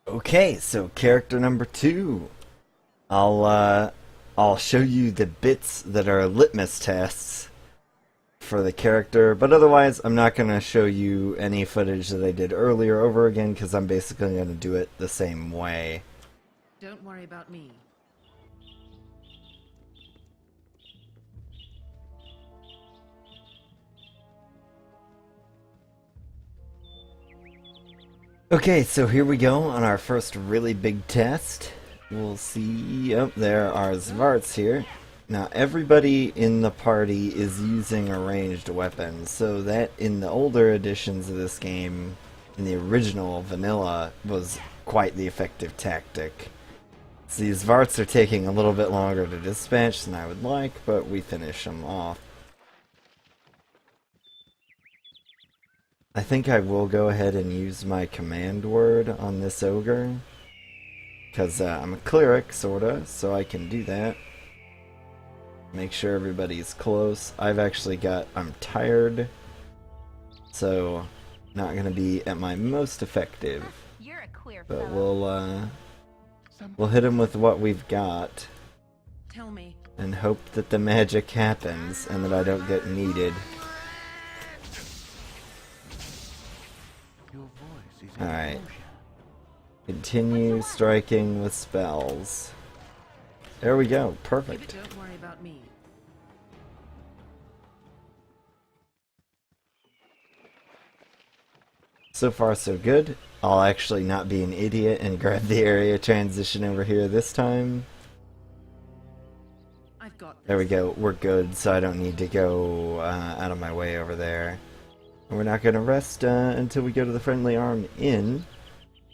Okay, so character number 2. I'll show you the bits that are litmus tests for the character, but otherwise I'm not gonna show you any footage that I did earlier over again because I'm basically gonna do it the same way. Don't worry about me. Okay, so here we go on our first really big test. We'll see. Oh, there are Zvarts here. Now, everybody in the party is using a ranged weapon, so that in the older editions of this game, in the original vanilla, was quite the effective tactic. So these Zvarts are taking a little bit longer to dispatch than I would like, but we finish them off. I think I will go ahead and use my command word on this ogre, because I'm a cleric, sorta, so I can do that. Make sure everybody's close. I'm tired, so not gonna be at my most effective. You're a queer But fellow. we'll hit him with what we've got, Tell me. and hope that the magic happens and that I don't get needed. Alright. Continue striking with spells. There we go. Perfect. Don't worry about me. So far so good. I'll actually not be an idiot and grab the area transition over here this time. I've got this. There we go. We're good, so I don't need to go out of my way over there. And we're not going to rest until we go to the Friendly Arm Inn,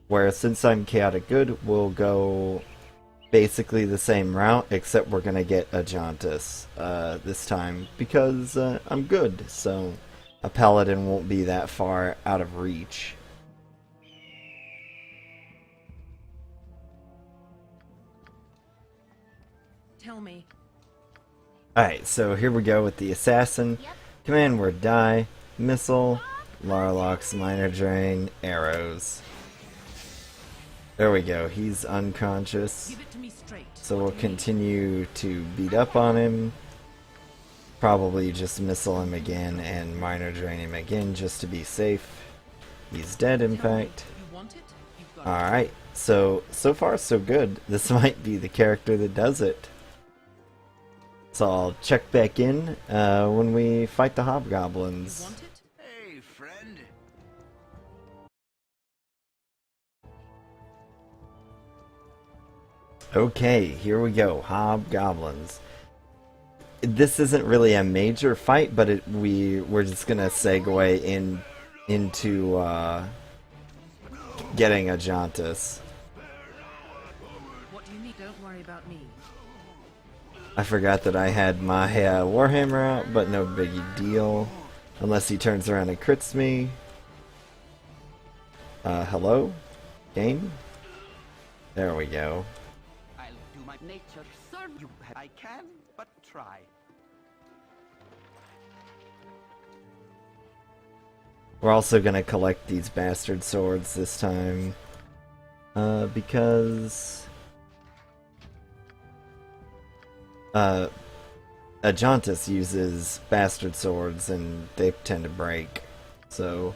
where since I'm chaotic good, we'll go basically the same route, except we're going to get a Jauntus this time, because I'm good, so a paladin won't be that far out of reach. Tell me. Alright, so here we go with the Assassin. Command word die, missile, Larlock's minor drain, arrows. There we go, he's unconscious. Give it to me straight. So we'll continue to beat up on him. Probably just missile him again and minor drain him again just to be safe. He's dead, in fact. You want it? You've got it. Alright, so far so good. This might be the character that does it. So I'll check back in when we fight the You hobgoblins. want it? Hey, friend. Okay, here we go. Hobgoblins. This isn't really a major fight, but we're just gonna segue into getting a Jauntus. What do you need? Don't worry about me. I forgot that I had my Warhammer out, but no biggie deal. Unless he turns around and crits me. Hello? Game? There we go. I'll do my nature serve you. I can, but try. We're also gonna collect these bastard swords this time. Because a Jauntus uses bastard swords and they tend to break. So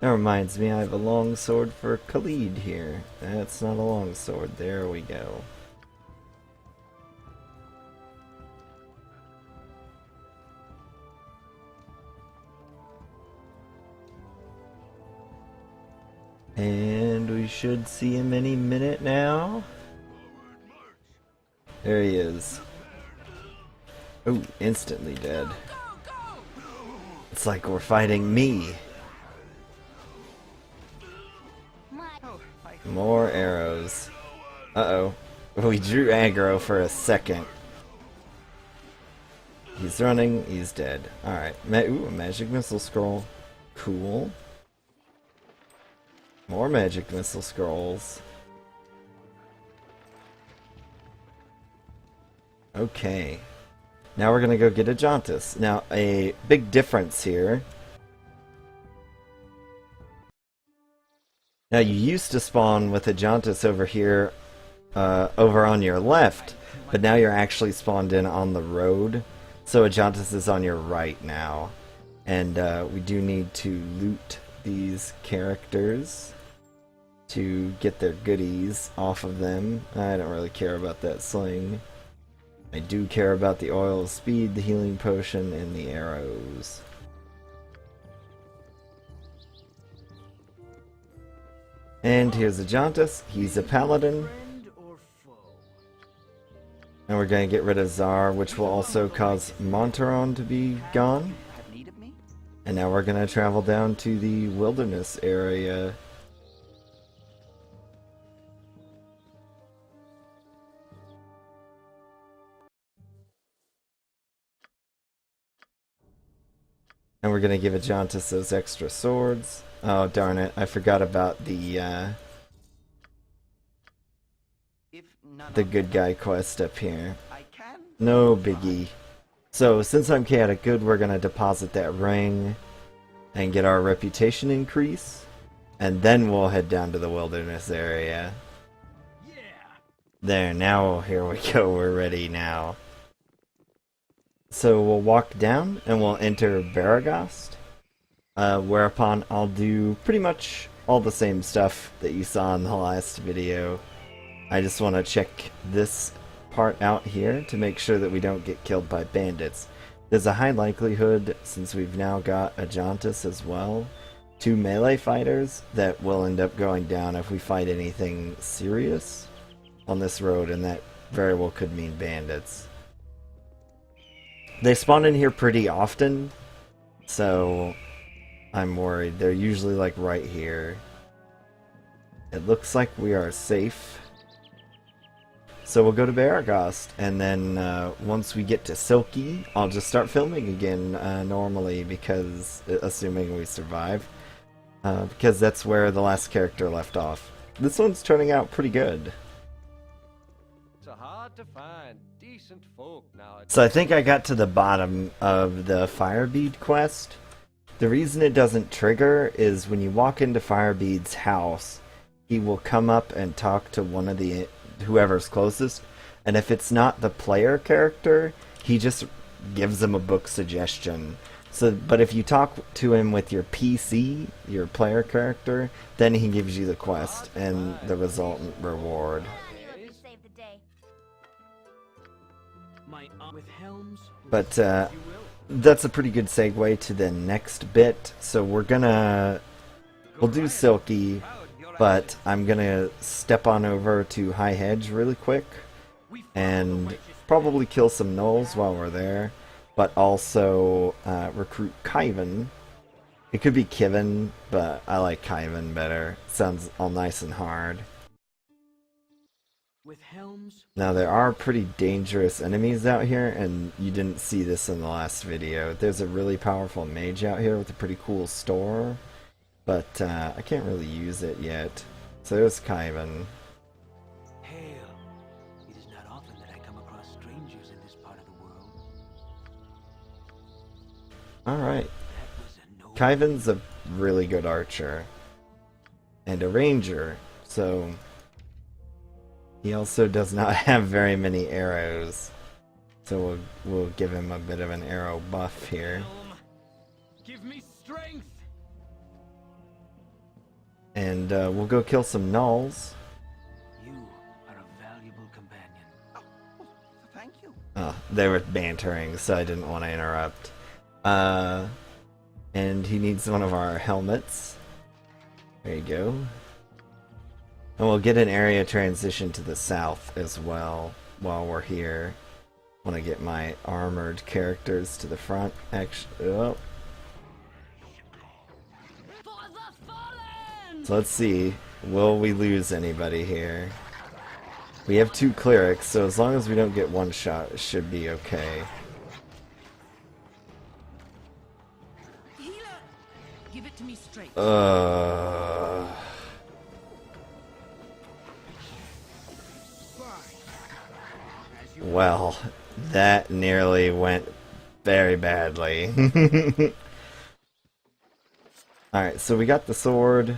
that reminds me, I have a long sword for Khalid here. That's not a long sword. There we go. And we should see him any minute now. There he is. Oh, instantly dead. It's like we're fighting me. More arrows. Uh-oh. We drew aggro for a second. He's running, he's dead. Alright. Ooh, a magic missile scroll. Cool. More magic missile scrolls. Okay. Now we're gonna go get a Jauntus. Now, a big difference here Now, you used to spawn with Ajantis over here, over on your left, but now you're actually spawned in on the road, so Ajantis is on your right now. And we do need to loot these characters to get their goodies off of them. I don't really care about that sling. I do care about the oil of speed, the healing potion, and the arrows. And here's Ajantis. He's a paladin. And we're going to get rid of Zar, which will also cause Monteron to be gone. And now we're going to travel down to the wilderness area. And we're going to give Ajantis those extra swords. Oh, darn it. I forgot about the good guy quest up here. No biggie. So, since I'm chaotic good, we're going to deposit that ring and get our reputation increase. And then we'll head down to the wilderness area. There, now here we go. We're ready now. So we'll walk down and we'll enter Baragast, whereupon I'll do pretty much all the same stuff that you saw in the last video. I just want to check this part out here to make sure that we don't get killed by bandits. There's a high likelihood, since we've now got Ajantis as well, 2 melee fighters that will end up going down if we fight anything serious on this road, and that very well could mean bandits. They spawn in here pretty often, so I'm worried. They're usually like right here. It looks like we are safe. So we'll go to Baragast, and then once we get to Silky, I'll just start filming again normally, because assuming we survive, because that's where the last character left off. This one's turning out pretty good. It's hard to find decent folk nowadays. So I think I got to the bottom of the Firebead quest. The reason it doesn't trigger is when you walk into Firebead's house, he will come up and talk to one of the whoever's closest, and if it's not the player character, he just gives them a book suggestion. So, but if you talk to him with your PC, your player character, then he gives you the quest and the resultant reward. But that's a pretty good segue to the next bit. So we'll do Silky, but I'm gonna step on over to High Hedge really quick and probably kill some gnolls while we're there, but also recruit Kaiven. It could be Kivin, but I like Kaiven better. Sounds all nice and hard. Now there are pretty dangerous enemies out here, and you didn't see this in the last video. There's a really powerful mage out here with a pretty cool store, but I can't really use it yet. So there's Kaiven. Hail! It is not often that I come across strangers in this part of the world. Alright. Kaiven's a really good archer. And a ranger, so he also does not have very many arrows. So we'll give him a bit of an arrow buff here. Give me strength. And we'll go kill some gnolls. You are a valuable companion. Oh, thank you. Oh, they were bantering, so I didn't want to interrupt. And he needs one of our helmets. There you go. And we'll get an area transition to the south as well while we're here. Want to get my armored characters to the front. Actually, oh. So let's see. Will we lose anybody here? We have 2 clerics, so as long as we don't get one shot, it should be okay. Healer! Give it to me straight. Well, that nearly went very badly. Alright, so we got the sword.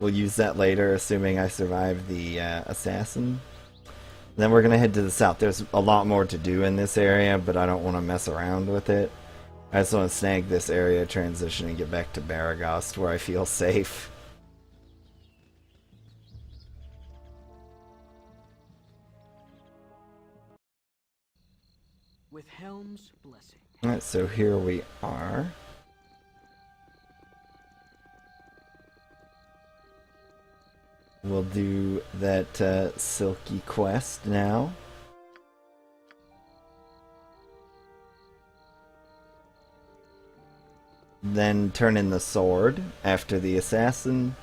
We'll use that later, assuming I survive the assassin. Then we're going to head to the south. There's a lot more to do in this area, but I don't want to mess around with it. I just want to snag this area, transition, and get back to Baragost, where I feel safe. With Helm's blessing. Alright, so here we are. We'll do that silky quest now. Then turn in the sword after the assassin.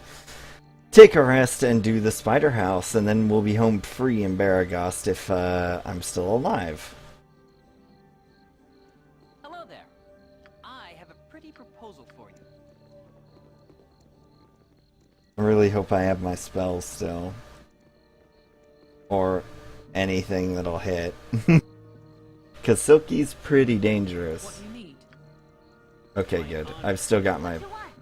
Take a rest and do the spider house, and then we'll be home free in Baragost if I'm still alive. Hello there. I have a pretty proposal for you. I really hope I have my spells still. Or anything that'll hit. Because Silky's pretty dangerous. What do you need? Okay, good. I've still got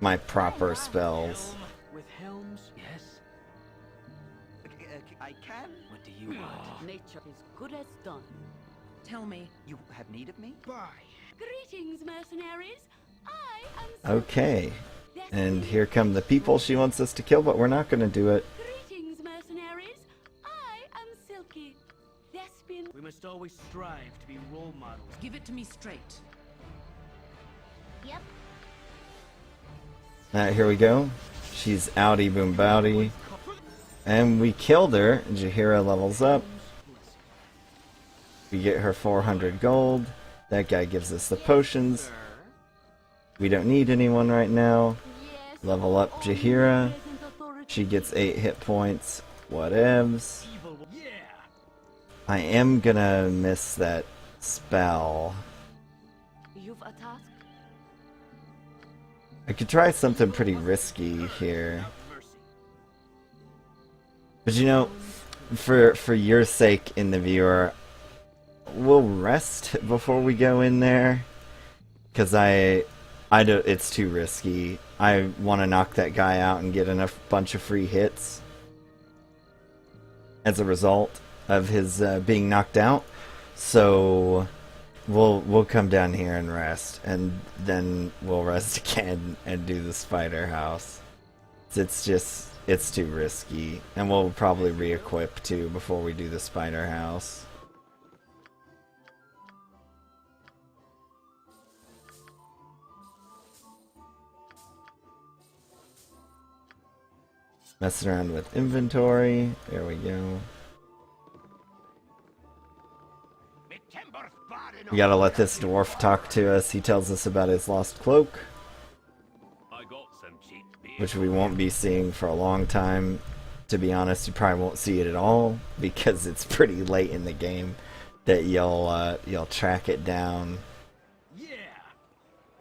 my proper spells. With Helm's, yes. I can. What do you want? Nature is good as done. Tell me. You have need of me? Greetings, mercenaries. I am Okay. And here come the people she wants us to kill, but we're not going to do it. Greetings, mercenaries. I am Silky, thespian. We must always strive to be role models. Give it to me straight. Yep. Here we go. She's outie boom bowdy. And we killed her. Jaheira levels up. We get her 400 gold. That guy gives us the potions. We don't need anyone right now. Yes. Level up Jaheira. Present authority. She gets 8 hit points. Whatevs. Evil. Yeah. I am gonna miss that spell. You've a task. I could try something pretty risky here. Mercy. But you know, for your sake in the viewer, we'll rest before we go in there. Because it's too risky. I want to knock that guy out and get enough bunch of free hits as a result of his being knocked out. So we'll come down here and rest, and then we'll rest again and do the spider house. It's too risky, and we'll probably re-equip too before we do the spider house. Messing around with inventory. There we go. We gotta let this dwarf talk to us. He tells us about his lost cloak, which we won't be seeing for a long time. To be honest, you probably won't see it at all because it's pretty late in the game that you'll track it down. Yeah.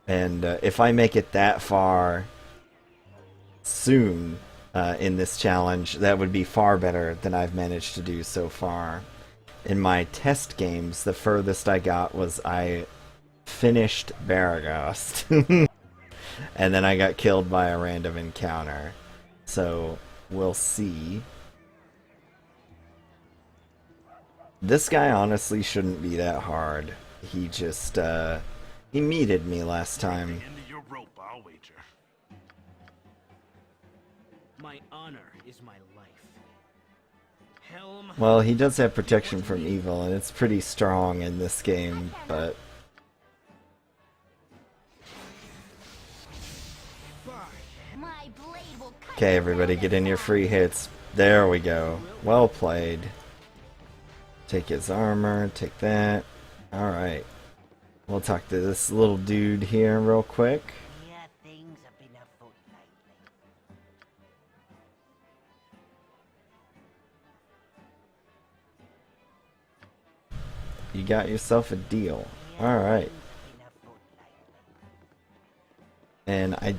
And if I make it that far soon in this challenge, that would be far better than I've managed to do so far. In my test games, the furthest I got was I finished Baragost. And then I got killed by a random encounter. So, we'll see. This guy honestly shouldn't be that hard. He just, he meated me last time. End of your rope, I'll wager. My honor is my life. Helm. Well, he does have protection from evil, and it's pretty strong in this game, but... My blade will cut Okay, everybody, get in your free hits. There we go. Well played. Take his armor, take that. Alright. We'll talk to this little dude here real quick. Yeah, things have been afoot lately. You got yourself a deal. Alright. And I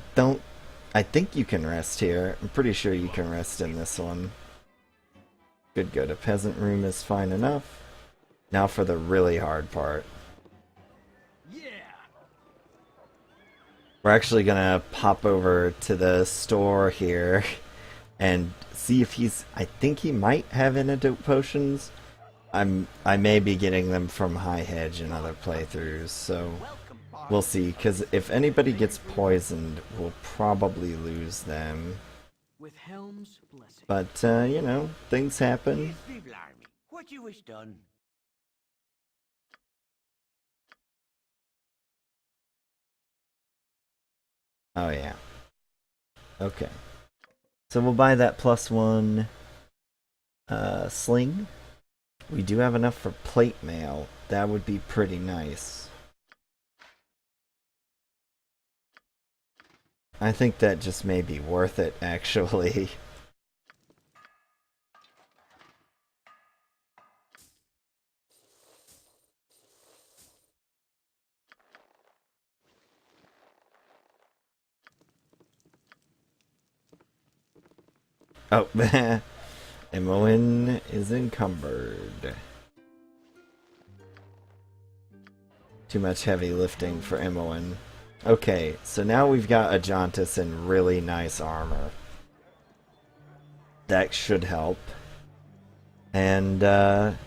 think you can rest here. I'm pretty sure you can rest in this one. Good. A peasant room is fine enough. Now for the really hard part. Yeah. We're actually gonna pop over to the store here and see if he's... I think he might have antidote potions. I may be getting them from High Hedge in other playthroughs, so we'll see. Because if anybody gets poisoned, we'll probably lose them. With Helm's blessing. But, you know, things happen. What you wish done? Oh, yeah. Okay. So we'll buy that +1 sling. We do have enough for plate mail. That would be pretty nice. I think that just may be worth it, actually. Oh, MON is encumbered. Too much heavy lifting for MON. Okay, so now we've got Ajantis in really nice armor. That should help. And, we're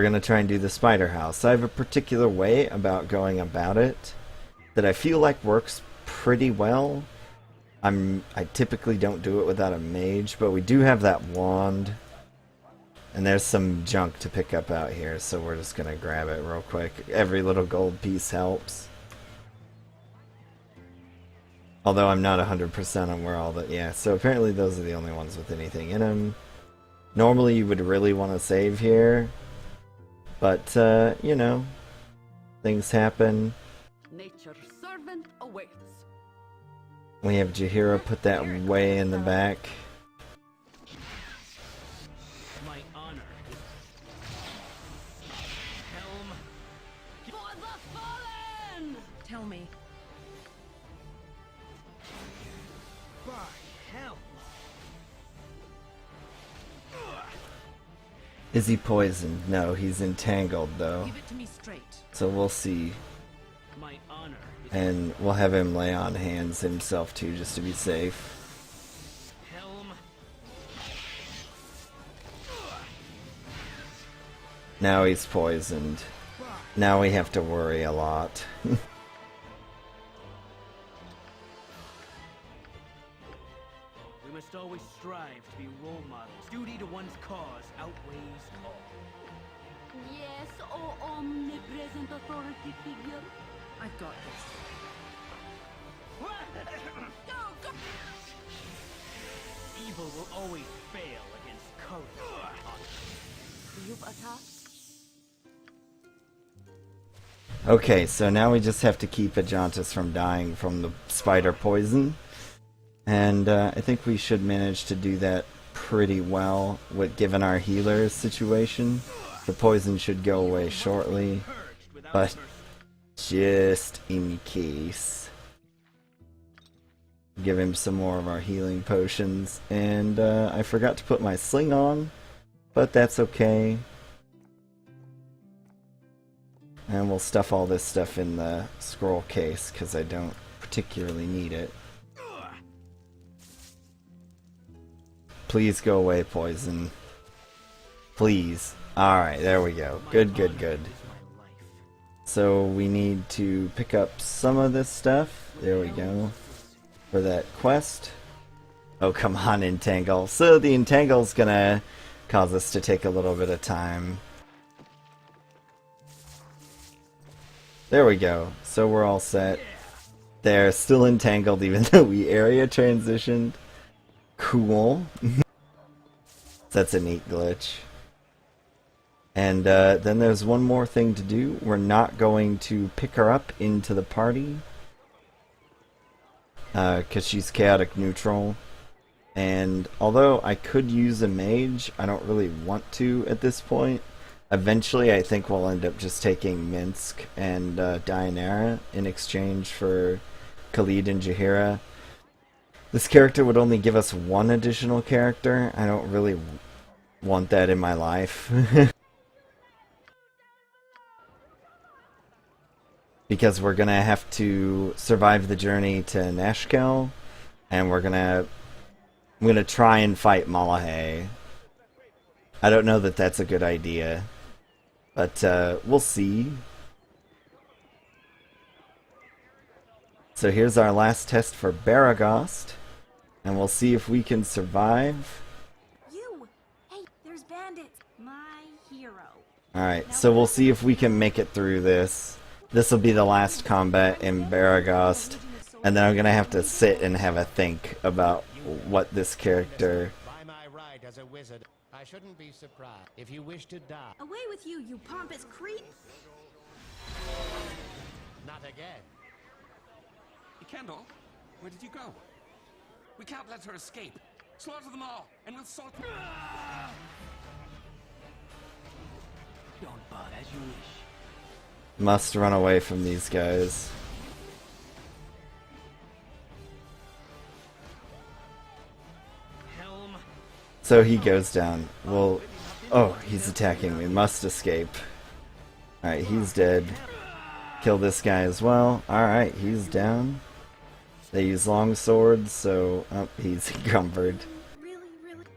gonna try and do the spider house. I have a particular way about going about it that I feel like works pretty well. I typically don't do it without a mage, but we do have that wand. And there's some junk to pick up out here, so we're just gonna grab it real quick. Every little gold piece helps. Although I'm not 100% on where all the... Yeah, so apparently those are the only ones with anything in them. Normally you would really want to save here. But, you know, things happen. Nature's servant awaits. We have Jaheira put that way in the back. My honor is Helm. For the fallen! Tell me. By Helm. Is he poisoned? No, he's entangled though. Give it to me straight. So we'll see. My honor is And we'll have him lay on hands himself too, just to be safe. Helm. Now he's poisoned. Now we have to worry a lot. We must always strive to be role models. Duty to one's cause outweighs all. Yes, oh omnipresent authority figure. I've got this. Go, go! Evil will always fail against courage. You've attacked? Okay, so now we just have to keep Ajantis from dying from the spider poison. And I think we should manage to do that pretty well, with given our healer situation. The poison should go away shortly, but just in case, give him some more of our healing potions. And I forgot to put my sling on, but that's okay. And we'll stuff all this stuff in the scroll case, because I don't particularly need it. Please go away, poison. Please. Alright, there we go. Good, good, good. So we need to pick up some of this stuff. There we go. For that quest. Oh, come on, Entangle. So the Entangle's gonna cause us to take a little bit of time. There we go. So we're all set. They're still entangled even though we area transitioned. Cool. That's a neat glitch. And then there's one more thing to do. We're not going to pick her up into the party. Because she's chaotic neutral. And although I could use a mage, I don't really want to at this point. Eventually I think we'll end up just taking Minsk and Dianara in exchange for Khalid and Jaheira. This character would only give us one additional character. I don't really want that in my life. Because we're going to have to survive the journey to Nashkel, and we're going to I'm gonna try and fight Malahay. I don't know that that's a good idea, but we'll see. So here's our last test for Baragost, and we'll see if we can survive. You! Hey, there's bandits! My hero. Alright, so we'll see if we can make it through this. This will be the last combat in Baragost, and then I'm gonna have to sit and have a think about what this character... By my right as a wizard, I shouldn't be surprised if you wish to die. Away with you, you pompous creep! Not again. Kendall, where did you go? We can't let her escape. Slaughter them all, and we'll sort. Don't bud as you wish. Must run away from these guys. Helm. So he goes down. Well, oh, he's attacking me. Must escape. Alright, he's dead. Kill this guy as well. Alright, he's down. They use long swords, so oh, he's encumbered. Really?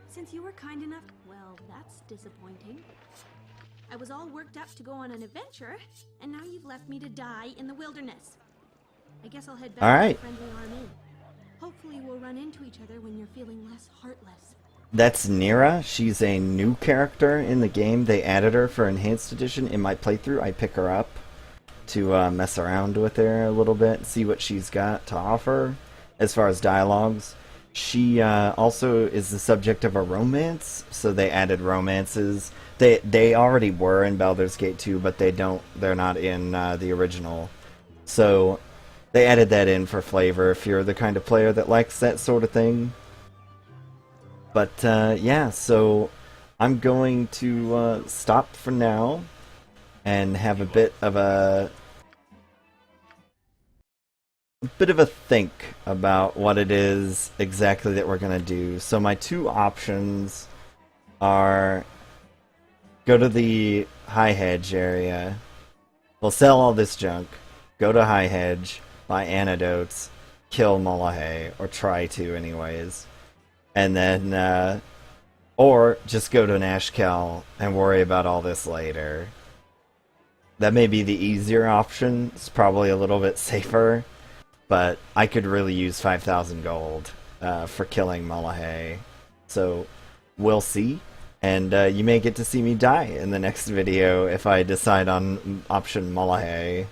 Since you were kind enough... Well, that's disappointing. I was all worked up to go on an adventure, and now you've left me to die in the wilderness. I guess I'll head back to Alright. the friendly army. Hopefully we'll run into each other when you're feeling less heartless. That's Nira. She's a new character in the game. They added her for Enhanced Edition. In my playthrough, I pick her up to mess around with her a little bit, see what she's got to offer as far as dialogues. She also is the subject of a romance, so they added romances. They already were in Baldur's Gate 2, but they're not in the original. So they added that in for flavor if you're the kind of player that likes that sort of thing. But yeah, so I'm going to stop for now and have a bit of a think about what it is exactly that we're gonna do. So my two options are go to the High Hedge area. We'll sell all this junk, go to High Hedge, buy antidotes, kill Malahay, or try to anyways. And then or just go to Nashkel and worry about all this later. That may be the easier option. It's probably a little bit safer, but I could really use 5,000 gold for killing Malahay. So we'll see, and you may get to see me die in the next video if I decide on option Malahay.